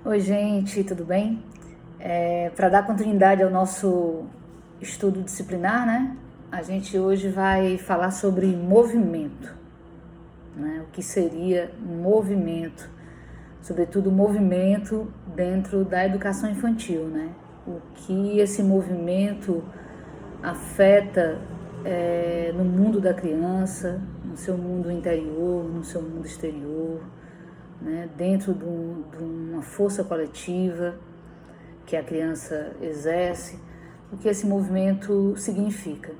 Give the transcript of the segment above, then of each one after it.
Oi, gente, tudo bem? Para dar continuidade ao nosso estudo disciplinar, né? A gente hoje vai falar sobre movimento, né? O que seria movimento, sobretudo movimento dentro da educação infantil, né? O que esse movimento afeta no mundo da criança, no seu mundo interior, no seu mundo exterior, né? Dentro de uma força coletiva que a criança exerce, o que esse movimento significa.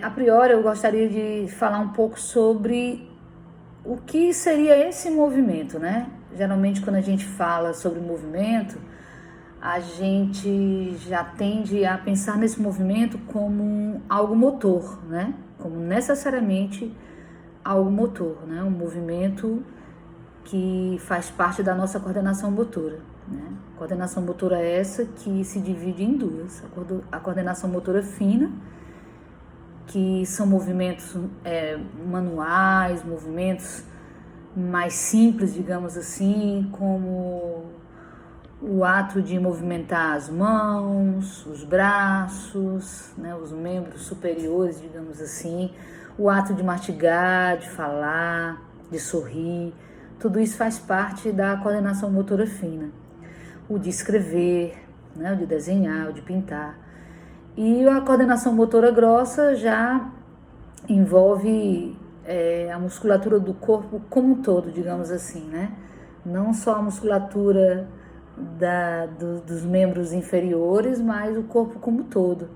A priori, eu gostaria de falar um pouco sobre o que seria esse movimento, né? Geralmente, quando a gente fala sobre movimento, a gente já tende a pensar nesse movimento como algo motor, né? Como necessariamente algo motor, né? Um movimento que faz parte da nossa coordenação motora, né? Coordenação motora é essa que se divide em duas. A coordenação motora fina, que são movimentos manuais, movimentos mais simples, digamos assim, como o ato de movimentar as mãos, os braços, né, os membros superiores, digamos assim, o ato de mastigar, de falar, de sorrir, tudo isso faz parte da coordenação motora fina. O de escrever, né, o de desenhar, o de pintar. E a coordenação motora grossa já envolve a musculatura do corpo como um todo, digamos assim, né? Não só a musculatura dos membros inferiores, mas o corpo como um todo,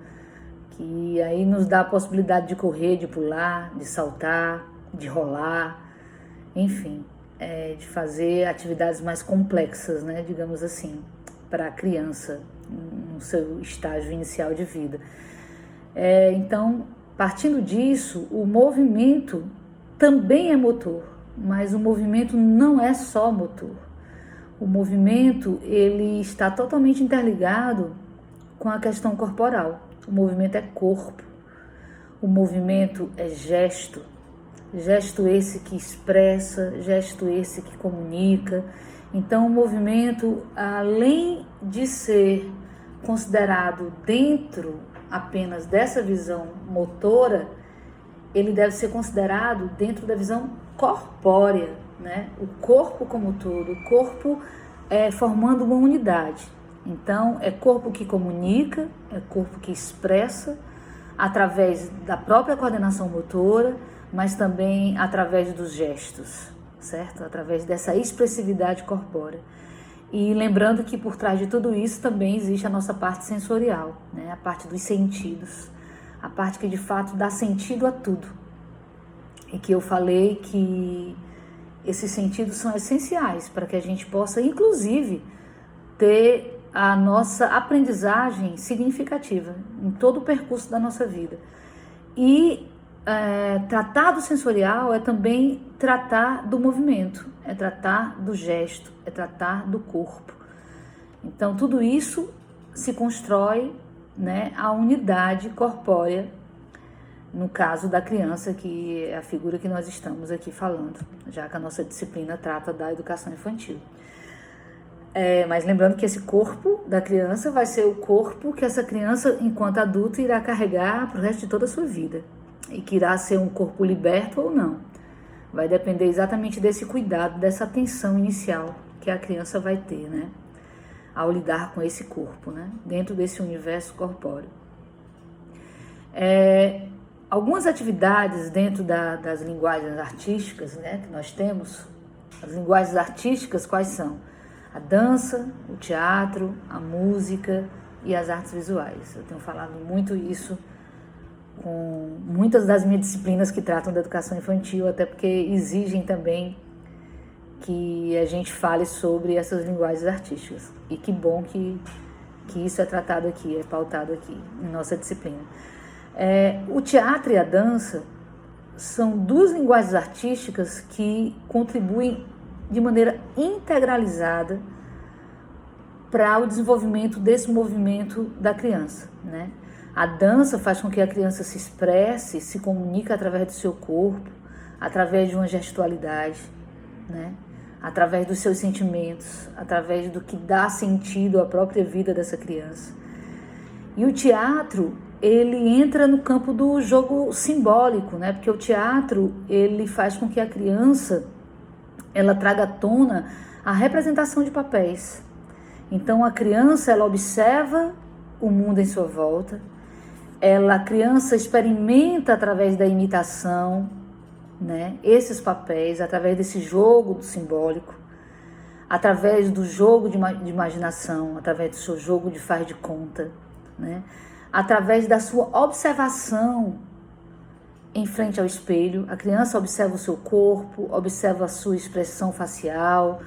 que aí nos dá a possibilidade de correr, de pular, de saltar, de rolar, enfim, de fazer atividades mais complexas, né, digamos assim, para a criança no seu estágio inicial de vida. Então, partindo disso, o movimento também é motor, mas o movimento não é só motor. O movimento, ele está totalmente interligado com a questão corporal. O movimento é corpo, o movimento é gesto, gesto esse que expressa, gesto esse que comunica. Então, o movimento, além de ser considerado dentro apenas dessa visão motora, ele deve ser considerado dentro da visão corpórea, né? O corpo como todo, o corpo formando uma unidade. Então, é corpo que comunica, é corpo que expressa através da própria coordenação motora, mas também através dos gestos, certo? Através dessa expressividade corpórea. E lembrando que por trás de tudo isso também existe a nossa parte sensorial, né? A parte dos sentidos, a parte que de fato dá sentido a tudo. E que eu falei que esses sentidos são essenciais para que a gente possa, inclusive, ter a nossa aprendizagem significativa em todo o percurso da nossa vida. E tratar do sensorial é também tratar do movimento, é tratar do gesto, é tratar do corpo. Então, tudo isso se constrói, né, a unidade corpórea, no caso da criança, que é a figura que nós estamos aqui falando, já que a nossa disciplina trata da educação infantil. Mas lembrando que esse corpo da criança vai ser o corpo que essa criança, enquanto adulta, irá carregar para o resto de toda a sua vida. E que irá ser um corpo liberto ou não. Vai depender exatamente desse cuidado, dessa atenção inicial que a criança vai ter, né? Ao lidar com esse corpo, né? Dentro desse universo corpóreo. Algumas atividades dentro das linguagens artísticas, né, que nós temos, as linguagens artísticas quais são? A dança, o teatro, a música e as artes visuais. Eu tenho falado muito isso com muitas das minhas disciplinas que tratam da educação infantil, até porque exigem também que a gente fale sobre essas linguagens artísticas. E que bom que isso é tratado aqui, é pautado aqui em nossa disciplina. O teatro e a dança são duas linguagens artísticas que contribuem de maneira integralizada para o desenvolvimento desse movimento da criança, né? A dança faz com que a criança se expresse, se comunique através do seu corpo, através de uma gestualidade, né? através dos seus sentimentos, através do que dá sentido à própria vida dessa criança. E o teatro, ele entra no campo do jogo simbólico, né? Porque o teatro, ele faz com que a criança, ela traga à tona a representação de papéis. Então, a criança, ela observa o mundo em sua volta, a criança experimenta através da imitação, né, esses papéis, através desse jogo do simbólico, através do jogo de imaginação, através do seu jogo de faz de conta, né, através da sua observação em frente ao espelho. A criança observa o seu corpo, observa a sua expressão facial,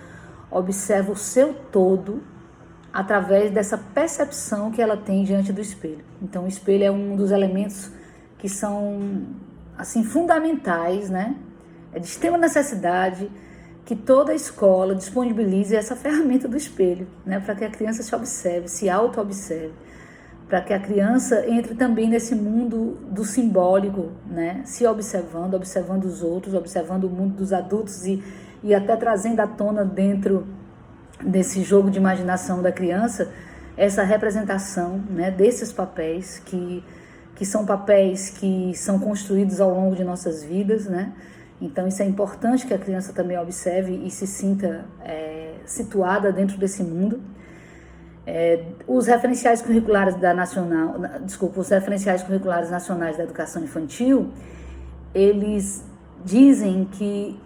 observa o seu todo, através dessa percepção que ela tem diante do espelho. Então, o espelho é um dos elementos que são, assim, fundamentais, né? É de extrema necessidade que toda escola disponibilize essa ferramenta do espelho, né? Para que a criança se observe, se auto-observe, para que a criança entre também nesse mundo do simbólico, né? Se observando, observando os outros, observando o mundo dos adultos e até trazendo à tona dentro desse jogo de imaginação da criança, essa representação, né, desses papéis que são papéis que são construídos ao longo de nossas vidas, né? Então isso é importante que a criança também observe e se sinta situada dentro desse mundo. Os referenciais curriculares os referenciais curriculares nacionais da educação infantil, eles dizem que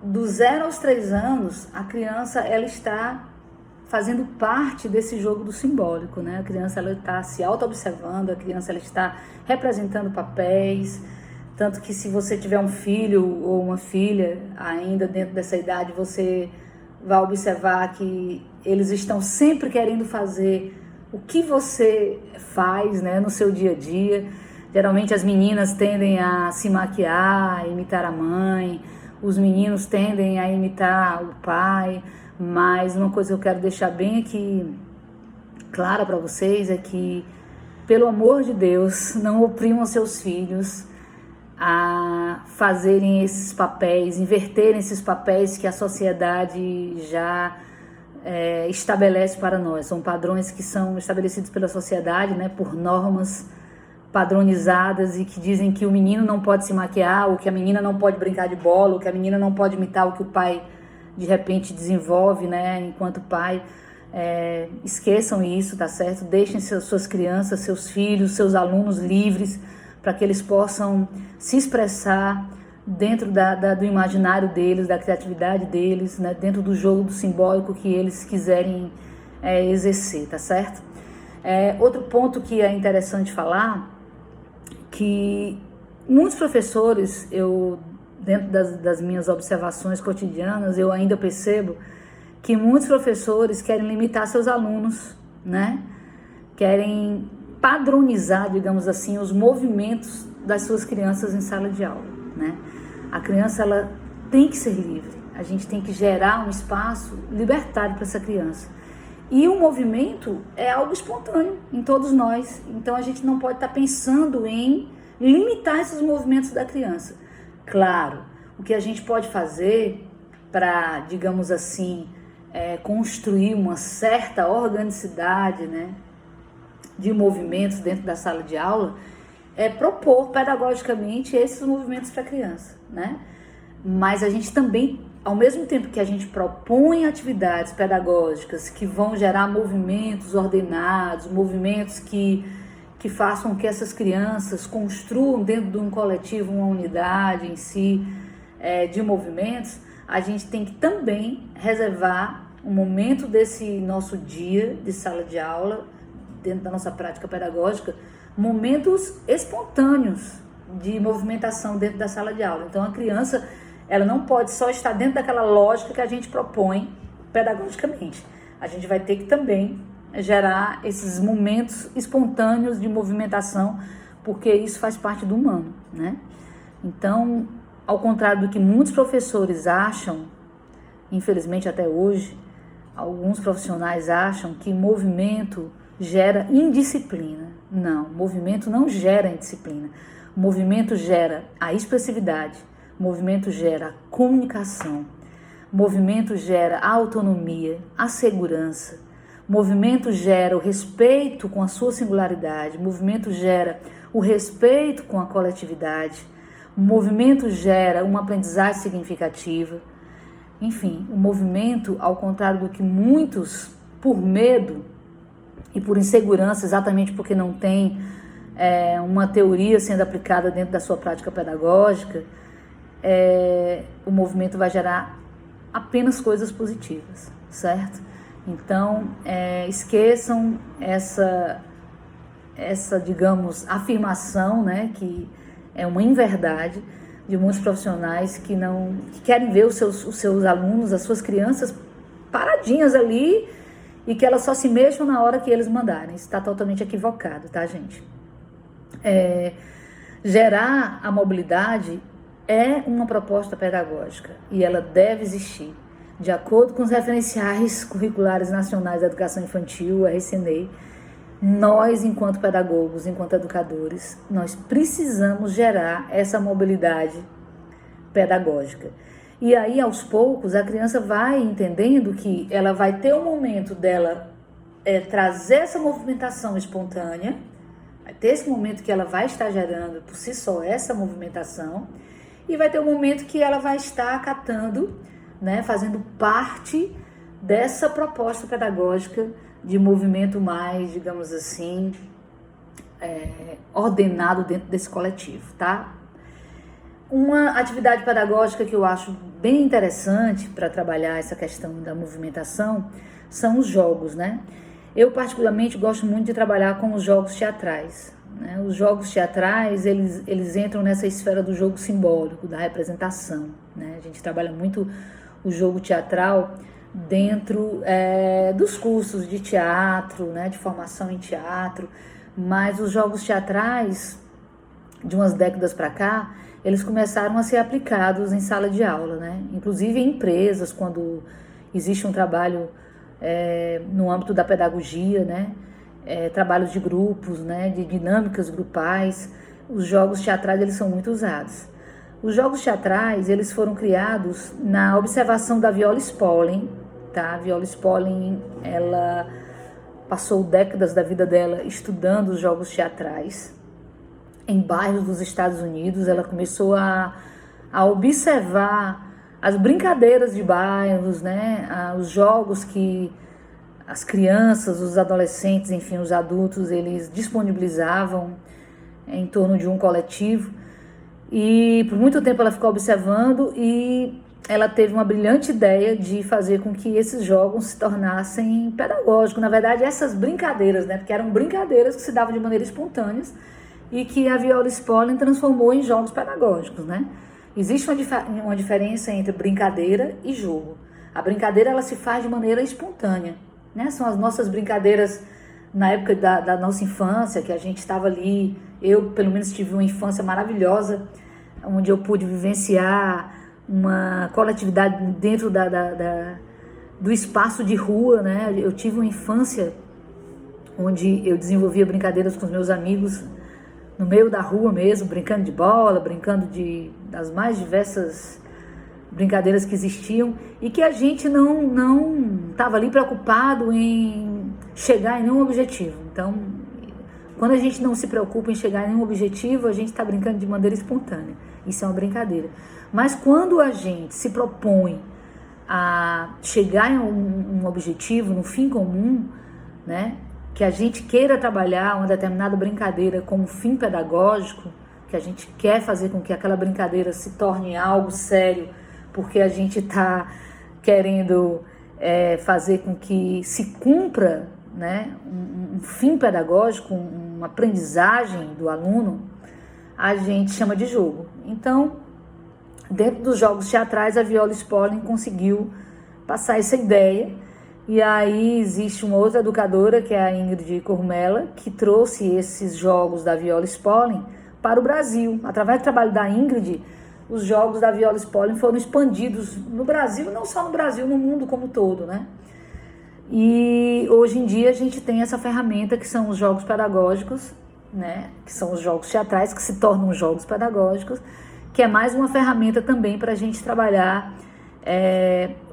do 0 aos 3 anos, a criança, ela está fazendo parte desse jogo do simbólico, né? A criança, ela está se auto-observando, a criança, ela está representando papéis, tanto que se você tiver um filho ou uma filha ainda dentro dessa idade, você vai observar que eles estão sempre querendo fazer o que você faz, né, no seu dia a dia. Geralmente as meninas tendem a se maquiar, a imitar a mãe, os meninos tendem a imitar o pai, mas uma coisa que eu quero deixar bem aqui clara para vocês é que, pelo amor de Deus, não oprimam seus filhos a fazerem esses papéis, inverterem esses papéis que a sociedade já estabelece para nós. São padrões que são estabelecidos pela sociedade, né, por normas padronizadas e que dizem que o menino não pode se maquiar, ou que a menina não pode brincar de bola, ou que a menina não pode imitar o que o pai de repente desenvolve, né, enquanto pai. Esqueçam isso, tá certo? Deixem suas crianças, seus filhos, seus alunos livres para que eles possam se expressar dentro do imaginário deles, da criatividade deles, né, dentro do jogo do simbólico que eles quiserem exercer, tá certo? Outro ponto que é interessante falar, que muitos professores, dentro das minhas observações cotidianas, eu ainda percebo que muitos professores querem limitar seus alunos, né? Querem padronizar, digamos assim, os movimentos das suas crianças em sala de aula, né? A criança, ela tem que ser livre. A gente tem que gerar um espaço libertário para essa criança. E o movimento é algo espontâneo em todos nós. Então, a gente não pode estar pensando em limitar esses movimentos da criança. Claro, o que a gente pode fazer para, digamos assim, construir uma certa organicidade, né, de movimentos dentro da sala de aula, é propor pedagogicamente esses movimentos para a criança, né? Mas a gente também, ao mesmo tempo que a gente propõe atividades pedagógicas que vão gerar movimentos ordenados, movimentos que façam que essas crianças construam dentro de um coletivo uma unidade em si de movimentos, a gente tem que também reservar um momento desse nosso dia de sala de aula, dentro da nossa prática pedagógica, momentos espontâneos de movimentação dentro da sala de aula. Então, a criança, ela não pode só estar dentro daquela lógica que a gente propõe pedagogicamente. A gente vai ter que também gerar esses momentos espontâneos de movimentação, porque isso faz parte do humano, né? Então, ao contrário do que muitos professores acham, infelizmente até hoje, alguns profissionais acham que movimento gera indisciplina. Não, movimento não gera indisciplina. Movimento gera a expressividade, movimento gera a comunicação, movimento gera a autonomia, a segurança, movimento gera o respeito com a sua singularidade, movimento gera o respeito com a coletividade, o movimento gera uma aprendizagem significativa. Enfim, o movimento, ao contrário do que muitos, por medo e por insegurança, exatamente porque não tem uma teoria sendo aplicada dentro da sua prática pedagógica, o movimento vai gerar apenas coisas positivas, certo? Então, esqueçam essa, digamos, afirmação, né, que é uma inverdade de muitos profissionais que querem ver os seus alunos, as suas crianças paradinhas ali e que elas só se mexam na hora que eles mandarem. Isso está totalmente equivocado, tá, gente? Gerar a mobilidade é uma proposta pedagógica e ela deve existir. De acordo com os referenciais curriculares nacionais da educação infantil, o RCNEI, nós, enquanto pedagogos, enquanto educadores, nós precisamos gerar essa mobilidade pedagógica. E aí, aos poucos, a criança vai entendendo que ela vai ter um momento dela trazer essa movimentação espontânea, vai ter esse momento que ela vai estar gerando por si só essa movimentação, e vai ter um momento que ela vai estar acatando, né, fazendo parte dessa proposta pedagógica de movimento mais, digamos assim, ordenado dentro desse coletivo, tá? Uma atividade pedagógica que eu acho bem interessante para trabalhar essa questão da movimentação são os jogos, né? Eu particularmente gosto muito de trabalhar com os jogos teatrais, né? Os jogos teatrais, eles entram nessa esfera do jogo simbólico, da representação, né? A gente trabalha muito o jogo teatral dentro dos cursos de teatro, né, de formação em teatro, mas os jogos teatrais, de umas décadas para cá, eles começaram a ser aplicados em sala de aula, né? Inclusive em empresas, quando existe um trabalho no âmbito da pedagogia, né? Trabalhos de grupos, né? De dinâmicas grupais, os jogos teatrais eles são muito usados. Os jogos teatrais, eles foram criados na observação da Viola Spolin, tá? A Viola Spolin, ela passou décadas da vida dela estudando os jogos teatrais em bairros dos Estados Unidos. Ela começou a observar as brincadeiras de bairros, né? Os jogos que as crianças, os adolescentes, enfim, os adultos, eles disponibilizavam em torno de um coletivo. E por muito tempo ela ficou observando e ela teve uma brilhante ideia de fazer com que esses jogos se tornassem pedagógicos. Na verdade, essas brincadeiras, né, porque eram brincadeiras que se davam de maneira espontânea e que a Viola Spolin transformou em jogos pedagógicos, né? Existe uma diferença entre brincadeira e jogo. A brincadeira ela se faz de maneira espontânea, né? São as nossas brincadeiras na época da nossa infância, que a gente estava ali. Eu, pelo menos, tive uma infância maravilhosa, onde eu pude vivenciar uma coletividade dentro do espaço de rua, né? Eu tive uma infância onde eu desenvolvia brincadeiras com os meus amigos no meio da rua mesmo, brincando de bola, brincando das mais diversas brincadeiras que existiam e que a gente não estava ali preocupado em chegar em nenhum objetivo. Então, quando a gente não se preocupa em chegar em nenhum objetivo, a gente está brincando de maneira espontânea. Isso é uma brincadeira. Mas quando a gente se propõe a chegar em um objetivo, no fim comum, né, que a gente queira trabalhar uma determinada brincadeira como fim pedagógico, que a gente quer fazer com que aquela brincadeira se torne algo sério, porque a gente está querendo fazer com que se cumpra, né, um fim pedagógico, uma aprendizagem do aluno, a gente chama de jogo. Então, dentro dos jogos teatrais, a Viola Spolin conseguiu passar essa ideia. E aí existe uma outra educadora, que é a Ingrid Cormella, que trouxe esses jogos da Viola Spolin para o Brasil. Através do trabalho da Ingrid, os jogos da Viola Spolin foram expandidos no Brasil, não só no Brasil, no mundo como um todo, né? E hoje em dia a gente tem essa ferramenta que são os jogos pedagógicos, né? Que são os jogos teatrais que se tornam jogos pedagógicos, que é mais uma ferramenta também para a gente trabalhar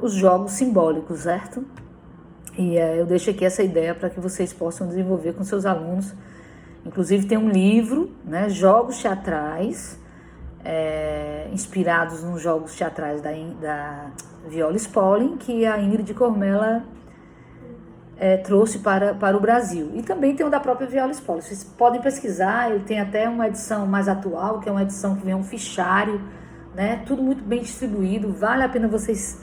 os jogos simbólicos, certo? E eu deixo aqui essa ideia para que vocês possam desenvolver com seus alunos. Inclusive tem um livro, né, Jogos Teatrais, inspirados nos jogos teatrais da Viola Spolin, que a Ingrid Cormella trouxe para o Brasil. E também tem o da própria Viola Spolin. Vocês podem pesquisar, ele tem até uma edição mais atual, que é uma edição que vem um fichário, né, tudo muito bem distribuído. Vale a pena vocês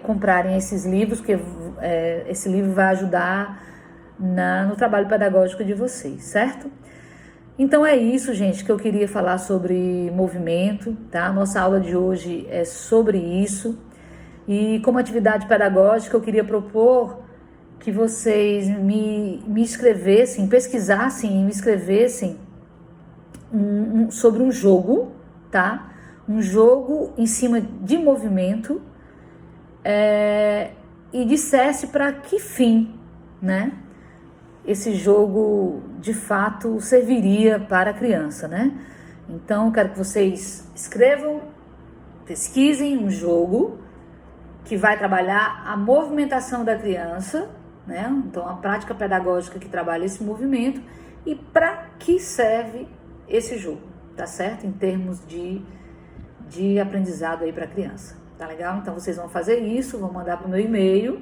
comprarem esses livros, porque esse livro vai ajudar no trabalho pedagógico de vocês, certo? Então é isso, gente, que eu queria falar sobre movimento, tá? Nossa aula de hoje é sobre isso. E como atividade pedagógica, eu queria propor que vocês me escrevessem, pesquisassem e me escrevessem sobre um jogo, tá? Um jogo em cima de movimento, e dissesse para que fim, né, esse jogo de fato serviria para a criança, né? Então, quero que vocês escrevam, pesquisem um jogo que vai trabalhar a movimentação da criança, né? Então, a prática pedagógica que trabalha esse movimento e para que serve esse jogo, tá certo? Em termos de aprendizado aí para a criança. Tá legal? Então vocês vão fazer isso, vão mandar para o meu e-mail,